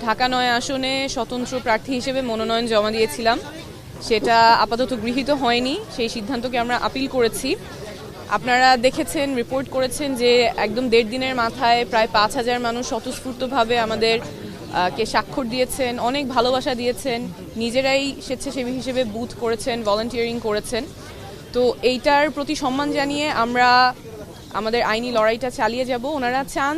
ঢাকা ৯ আসনে স্বতন্ত্র প্রার্থী হিসেবে মনোনয়ন জমা দিয়েছিলাম, সেটা আপাতত গৃহীত হয়নি। সেই সিদ্ধান্তকে আমরা আপিল করেছি। আপনারা দেখেছেন, রিপোর্ট করেছেন যে একদম ১.৫ দিনের মাথায় প্রায় ৫,০০০ মানুষ স্বতঃস্ফূর্তভাবে আমাদের কে স্বাক্ষর দিয়েছেন, অনেক ভালোবাসা দিয়েছেন, নিজেরাই স্বেচ্ছাসেবী হিসেবে বুথ করেছেন, ভলান্টিয়ারিং করেছেন। তো এইটার প্রতি সম্মান জানিয়ে আমরা আমাদের আইনি লড়াইটা চালিয়ে যাব। ওনারা চান,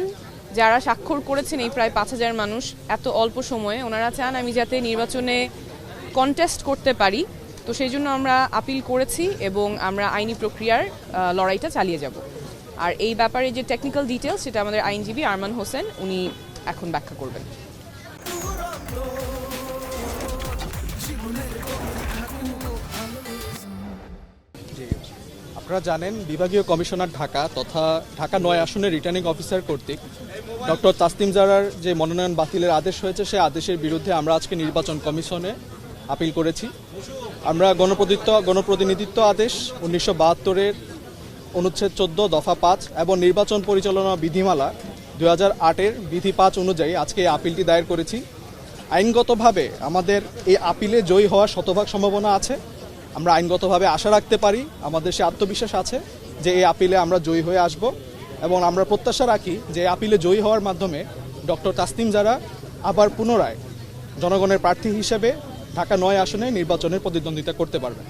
যারা স্বাক্ষর করেছেন এই প্রায় ৫,০০০ মানুষ এত অল্প সময়ে, ওনারা চান আমি যাতে নির্বাচনে কন্টেস্ট করতে পারি। তো সেই জন্য আমরা আপিল করেছি এবং আমরা আইনি প্রক্রিয়ার লড়াইটা চালিয়ে যাব। আর এই ব্যাপারে যে টেকনিক্যাল ডিটেলস, সেটা আমাদের আইনজীবী আরমান হোসেন উনি এখন ব্যাখ্যা করবেন। আপনারা জানেন, বিভাগীয় কমিশনার ঢাকা তথা ঢাকা ৯ আসনের রিটার্নিং অফিসার কর্তৃক ডক্টর তাসনিম জারার যে মনোনয়ন বাতিলের আদেশ হয়েছে, সেই আদেশের বিরুদ্ধে আমরা আজকে নির্বাচন কমিশনে আপিল করেছি। আমরা গণপ্রতিনিধিত্ব আদেশ ১৯৭২-এর অনুচ্ছেদ ১৪ দফা ৫ এবং নির্বাচন পরিচালনা বিধিমালা ২০০৮-এর বিধি ৫ অনুযায়ী আজকে এই আপিলটি দায়ের করেছি। আইনগতভাবে আমাদের এই আপিলে জয়ী হওয়ার শতভাগ সম্ভাবনা আছে। আমরা আইনগতভাবে আশা রাখতে পারি, আমাদের সে আত্মবিশ্বাস আছে যে এই আপিলে আমরা জয়ী হয়ে আসব এবং আমরা প্রত্যাশা রাখি যে আপিলে জয়ী হওয়ার মাধ্যমে ডক্টর তাসনিম জারা আবার পুনরায় জনগণের প্রার্থী হিসেবে ঢাকা ৯ আসনে নির্বাচনের প্রতিদ্বন্দ্বিতা করতে পারবেন।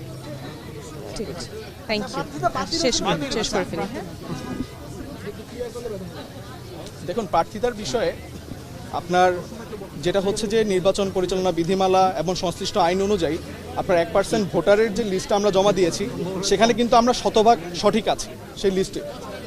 ঠিক আছে, থ্যাংক ইউ। শেষ করে ফেলি। দেখুন, প্রার্থিতার বিষয়ে আপনার যেটা হচ্ছে যে নির্বাচন পরিচালনা বিধিমালা এবং সংশ্লিষ্ট আইন অনুযায়ী আপনার 1% ভোটারের যে লিস্টটা আমরা জমা দিয়েছি, সেখানে কিন্তু আমরা শতভাগ সঠিক আছি সেই লিস্টে।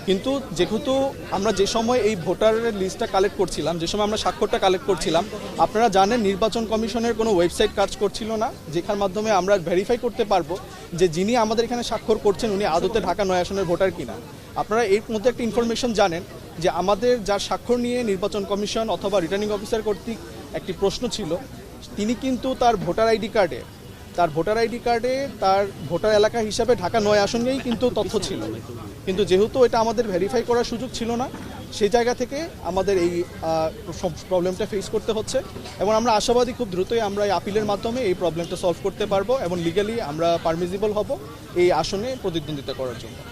কিন্তু যেহেতু আমরা যে সময় এই ভোটারের লিস্টটা কালেক্ট করছিলাম, যে সময় আমরা স্বাক্ষরটা কালেক্ট করছিলাম, আপনারা জানেন নির্বাচন কমিশনের কোনো ওয়েবসাইট কাজ করছিল না, যেখার মাধ্যমে আমরা ভেরিফাই করতে পারবো যে যিনি আমাদের এখানে স্বাক্ষর করছেন উনি আদতে ঢাকা 9 আসনের ভোটার কিনা। আপনারা এর মধ্যে একটা ইনফরমেশন জানেন যে আমাদের যার স্বাক্ষর নিয়ে নির্বাচন কমিশন অথবা রিটার্নিং অফিসার কর্তৃক একটি প্রশ্ন ছিল, তিনি কিন্তু তার ভোটার আইডি কার্ডে তার ভোটার এলাকা হিসাবে ঢাকা 9 আসনেই কিন্তু তথ্য ছিল। কিন্তু যেহেতু এটা আমাদের ভেরিফাই করার সুযোগ ছিল না, সেই জায়গা থেকে আমাদের এই প্রবলেমটা ফেস করতে হচ্ছে এবং আমরা আশাবাদী খুব দ্রুতই আমরা এই আপিলের মাধ্যমে এই প্রবলেমটা সলভ করতে পারবো এবং লিগালি আমরা পারমিসিবল হব এই আসনে প্রতিদ্বন্দ্বিতা করার জন্য।